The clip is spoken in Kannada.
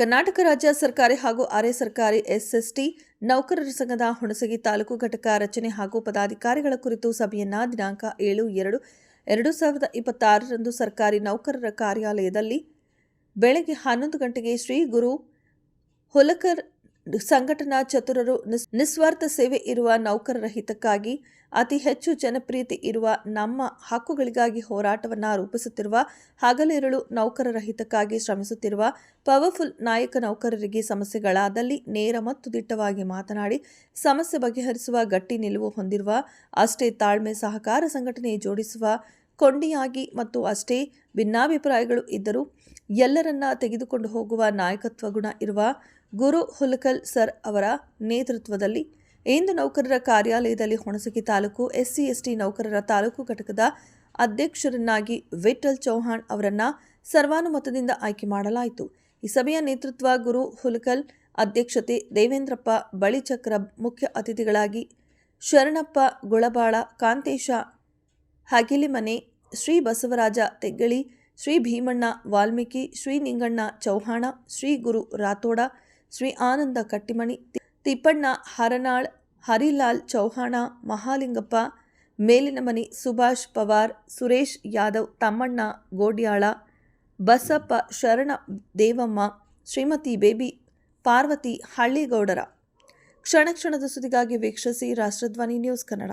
ಕರ್ನಾಟಕ ರಾಜ್ಯ ಸರ್ಕಾರಿ ಹಾಗೂ ಅರೆ ಸರ್ಕಾರಿ ಎಸ್ಎಸ್ಟಿ ನೌಕರರ ಸಂಘದ ಹುಣಸಗಿ ತಾಲೂಕು ಘಟಕ ರಚನೆ ಹಾಗೂ ಪದಾಧಿಕಾರಿಗಳ ಕುರಿತು ಸಭೆಯನ್ನ ದಿನಾಂಕ 7/2/2026ರಂದು ಸರ್ಕಾರಿ ನೌಕರರ ಕಾರ್ಯಾಲಯದಲ್ಲಿ ಬೆಳಗ್ಗೆ 11 ಗಂಟೆಗೆ ಶ್ರೀ ಗುರು ಹುಲಕರ್ ಸಂಘಟನಾ ಚತುರರು ನಿಸ್ವಾರ್ಥ ಸೇವೆ ಇರುವ ನೌಕರರ ಹಿತಕ್ಕಾಗಿ ಅತಿ ಹೆಚ್ಚು ಜನಪ್ರಿಯತೆ ಇರುವ ನಮ್ಮ ಹಕ್ಕುಗಳಿಗಾಗಿ ಹೋರಾಟವನ್ನು ರೂಪಿಸುತ್ತಿರುವ ಹಗಲಿರುಳು ನೌಕರರ ಹಿತಕ್ಕಾಗಿ ಶ್ರಮಿಸುತ್ತಿರುವ ಪವರ್ಫುಲ್ ನಾಯಕ ನೌಕರರಿಗೆ ಸಮಸ್ಯೆಗಳಾದಲ್ಲಿ ನೇರ ಮತ್ತು ದಿಟ್ಟವಾಗಿ ಮಾತನಾಡಿ ಸಮಸ್ಯೆ ಬಗೆಹರಿಸುವ ಗಟ್ಟಿ ನಿಲುವು ಹೊಂದಿರುವ ಅಷ್ಟೇ ತಾಳ್ಮೆ ಸಹಕಾರ ಸಂಘಟನೆ ಜೋಡಿಸುವ ಕೊಂಡಿಯಾಗಿ ಮತ್ತು ಅಷ್ಟೇ ಭಿನ್ನಾಭಿಪ್ರಾಯಗಳು ಇದ್ದರೂ ಎಲ್ಲರನ್ನ ತೆಗೆದುಕೊಂಡು ಹೋಗುವ ನಾಯಕತ್ವ ಗುಣ ಇರುವ ಗುರು ಹುಲಕಲ್ ಸರ್ ಅವರ ನೇತೃತ್ವದಲ್ಲಿ ಇಂದು ನೌಕರರ ಕಾರ್ಯಾಲಯದಲ್ಲಿ ಹುಣಸಗಿ ತಾಲೂಕು SC/ST ನೌಕರರ ತಾಲೂಕು ಘಟಕದ ಅಧ್ಯಕ್ಷರನ್ನಾಗಿ ವಿಠಲ್ ಚೌಹಾಣ್ ಅವರನ್ನ ಸರ್ವಾನುಮತದಿಂದ ಆಯ್ಕೆ ಮಾಡಲಾಯಿತು. ಈ ಸಭೆಯ ನೇತೃತ್ವ ಗುರು ಹುಲಕಲ್, ಅಧ್ಯಕ್ಷತೆ ದೇವೇಂದ್ರಪ್ಪ ಬಳಿಚಕ್ರ, ಮುಖ್ಯ ಅತಿಥಿಗಳಾಗಿ ಶರಣಪ್ಪ ಗುಳಬಾಳ, ಕಾಂತೇಶ ಹಗಿಲಿಮನೆ, ಶ್ರೀ ಬಸವರಾಜ ತೆಗ್ಗಳಿ, ಶ್ರೀ ಭೀಮಣ್ಣ ವಾಲ್ಮೀಕಿ, ಶ್ರೀ ನಿಂಗಣ್ಣ ಚೌಹಾಣ, ಶ್ರೀ ಗುರು ರಾಥೋಡ, ಶ್ರೀ ಆನಂದ ಕಟ್ಟಿಮಣಿ, ತಿಪ್ಪಣ್ಣ ಹರನಾಳ್, ಹರಿಲಾಲ್ ಚೌಹಾಣ, ಮಹಾಲಿಂಗಪ್ಪ ಮೇಲಿನಮನಿ, ಸುಭಾಷ್ ಪವಾರ್, ಸುರೇಶ್ ಯಾದವ್, ತಮ್ಮಣ್ಣ ಗೋಡ್ಯಾಳ, ಬಸಪ್ಪ ಶರಣ ದೇವಮ್ಮ, ಶ್ರೀಮತಿ ಬೇಬಿ ಪಾರ್ವತಿ ಹಳ್ಳಿಗೌಡರ. ಕ್ಷಣ ಕ್ಷಣದ ಸುದ್ದಿಗಾಗಿ ವೀಕ್ಷಿಸಿ ರಾಷ್ಟ್ರಧ್ವನಿ ನ್ಯೂಸ್ ಕನ್ನಡ.